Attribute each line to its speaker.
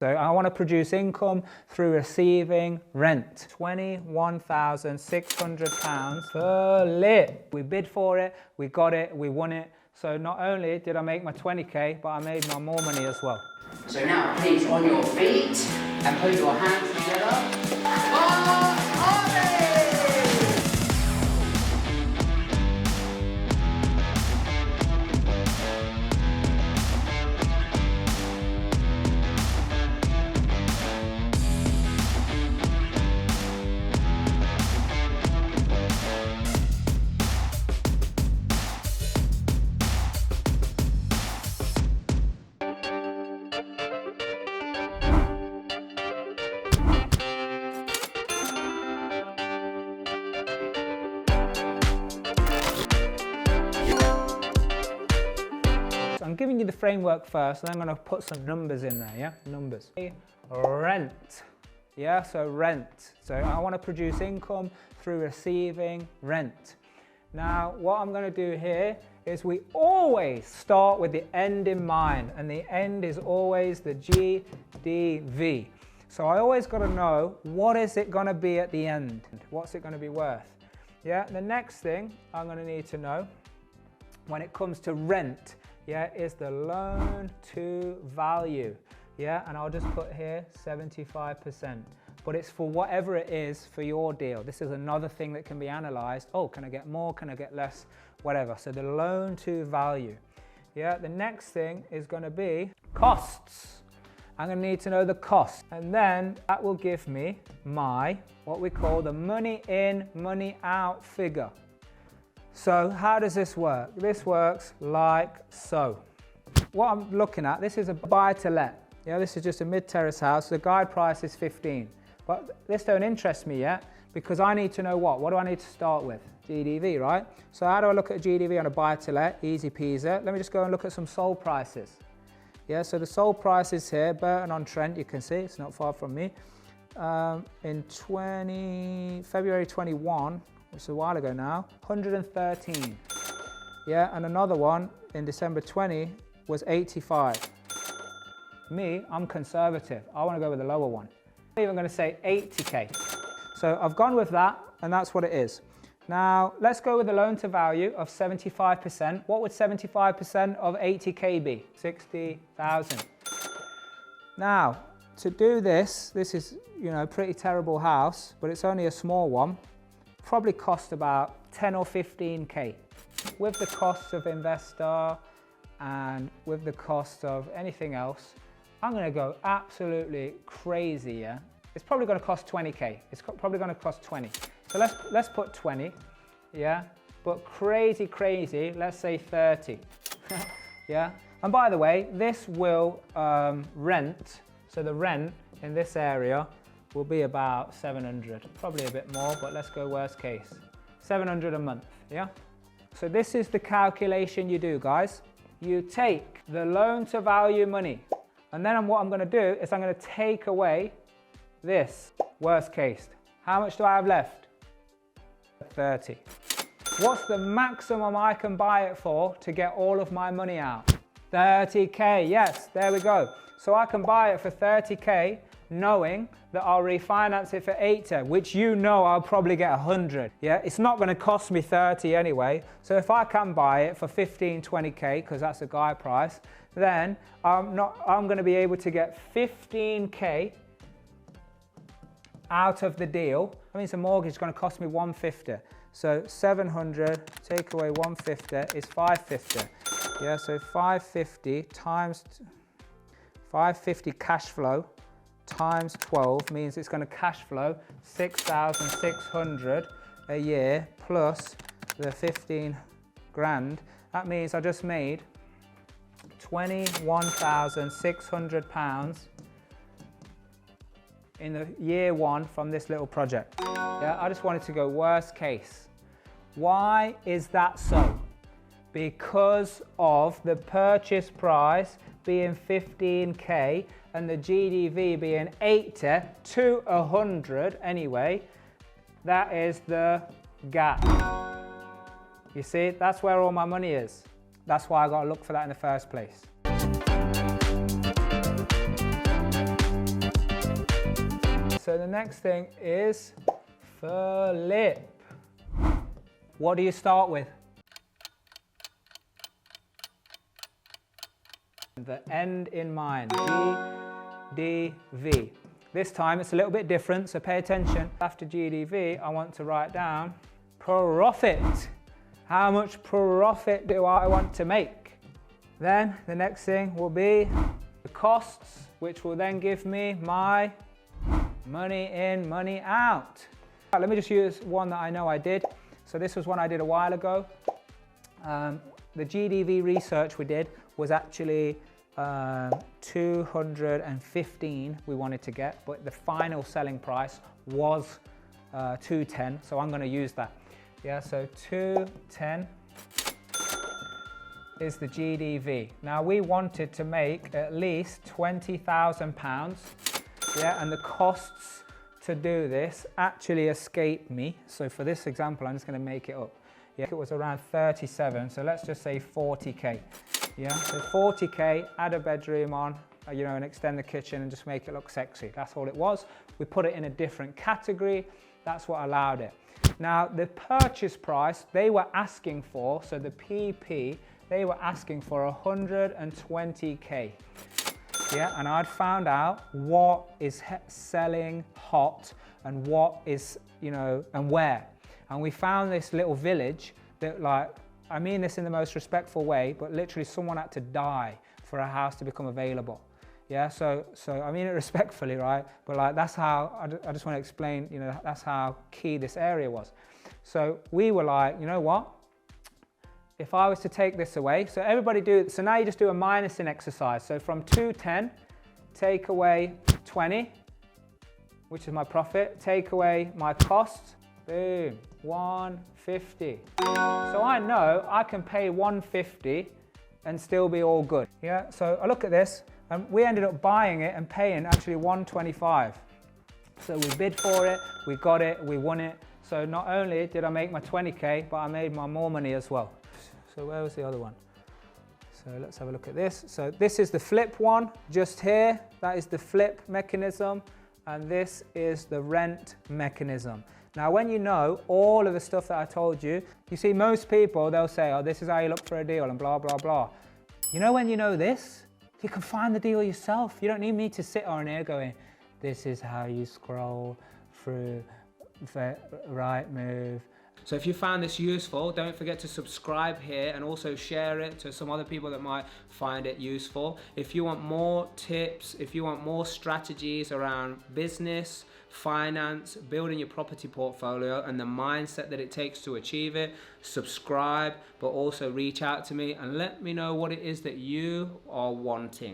Speaker 1: So I want to produce income through receiving rent. £21,600 for lit. We bid for it, we got it, we won it. So not only did I make my 20k, but I made my more money as well.
Speaker 2: So now please on your feet and put your hands together.
Speaker 1: I'm giving you the framework first, and I'm going to put some numbers in there, yeah? Numbers. Rent. Yeah, so rent. So I want to produce income through receiving rent. Now, what I'm going to do here is we always start with the end in mind, and the end is always the GDV. So I always got to know, what is it going to be at the end? What's it going to be worth? Yeah, the next thing I'm going to need to know when it comes to rent, yeah, is the loan to value. Yeah, and I'll just put here 75%, but it's for whatever it is for your deal. This is another thing that can be analyzed. Oh, can I get more? Can I get less? Whatever. So the loan to value. Yeah, the next thing is going to be costs. I'm going to need to know the cost, and then that will give me my, what we call the money in, money out figure. So how does this work? This works like so. What I'm looking at, this is a buy to let. Yeah, this is just a mid-terrace house. The guide price is 15. But this don't interest me yet, because I need to know what? What do I need to start with? GDV, right? So how do I look at GDV on a buy to let? Easy peasy. Let me just go and look at some sold prices. Yeah, so the sold price is here, Burton-on-Trent, you can see, it's not far from me. In February 21, which is a while ago now, 113. Yeah, and another one in December 20 was 85. Me, I'm conservative. I want to go with the lower one. I'm even going to say 80k. So I've gone with that, and that's what it is. Now, let's go with the loan to value of 75%. What would 75% of 80k be? 60,000. Now, to do this is, you know, a pretty terrible house, but it's only a small one. Probably cost about 10 or 15k. With the cost of investor and with the cost of anything else, I'm going to go absolutely crazy, yeah? It's probably going to cost 20k. It's probably going to cost 20. So let's put 20, yeah? But crazy, let's say 30, yeah? And by the way, this will rent, so the rent in this area will be about 700, probably a bit more, but let's go worst case. 700 a month, yeah? So this is the calculation you do, guys. You take the loan to value money, and then what I'm going to do is I'm going to take away this, worst case. How much do I have left? 30. What's the maximum I can buy it for to get all of my money out? 30k, yes, there we go. So I can buy it for 30k, knowing that I'll refinance it for 80, which you know I'll probably get 100. Yeah, it's not going to cost me 30 anyway. So if I can buy it for 15, 20k, because that's the guide price, then I'm going to be able to get 15k out of the deal. That means the mortgage is going to cost me 150. So 700 take away 150 is 550. Yeah, so 550 times 550 cash flow times 12 means it's going to cash flow 6,600 a year plus the 15 grand. That means I just made £21,600 in the year one from this little project. Yeah, I just wanted to go worst case. Why is that so? Because of the purchase price being 15k and the GDV being 80 to 100 anyway. That is the gap. You see, that's where all my money is. That's why I got to look for that in the first place. so the next thing is flip. What do you start with? The end in mind, GDV. This time it's a little bit different, so pay attention. After GDV, I want to write down profit. How much profit do I want to make? Then the next thing will be the costs, which will then give me my money in, money out. Let me just use one that I know I did. So this was one I did a while ago. The GDV research we did was actually 215 we wanted to get, but the final selling price was 210, so I'm going to use that. Yeah, so 210 is the GDV. Now we wanted to make at least £20,000. Yeah, and the costs to do this actually escaped me. So for this example, I'm just going to make it up. Yeah, it was around 37, so let's just say 40k. Yeah, so 40k, add a bedroom on, you know, and extend the kitchen and just make it look sexy. That's all it was. We put it in a different category. That's what allowed it. Now, the purchase price they were asking for, so the PP, they were asking for 120k. Yeah, and I'd found out what is selling hot and what is, you know, and where. And we found this little village that, like, I mean this in the most respectful way, but literally someone had to die for a house to become available. Yeah, so I mean it respectfully, right? But like that's how, I just want to explain, you know, that's how key this area was. So we were like, you know what? If I was to take this away, so everybody do, so now you just do a minusing exercise. So from 210, take away 20, which is my profit, take away my costs, boom, 150. So I know I can pay 150 and still be all good. Yeah, so I look at this and we ended up buying it and paying actually 125. So we bid for it, we got it, we won it. So not only did I make my 20k, but I made my more money as well. So where was the other one? So let's have a look at this. So this is the flip one, just here. That is the flip mechanism. And this is the rent mechanism. Now, when you know all of the stuff that I told you, you see most people, they'll say, oh, this is how you look for a deal and blah, blah, blah. You know, when you know this, you can find the deal yourself. You don't need me to sit on here going, this is how you scroll through the right move. So if you found this useful, don't forget to subscribe here and also share it to some other people that might find it useful. If you want more tips, if you want more strategies around business, finance, building your property portfolio and the mindset that it takes to achieve it, subscribe, but also reach out to me and let me know what it is that you are wanting.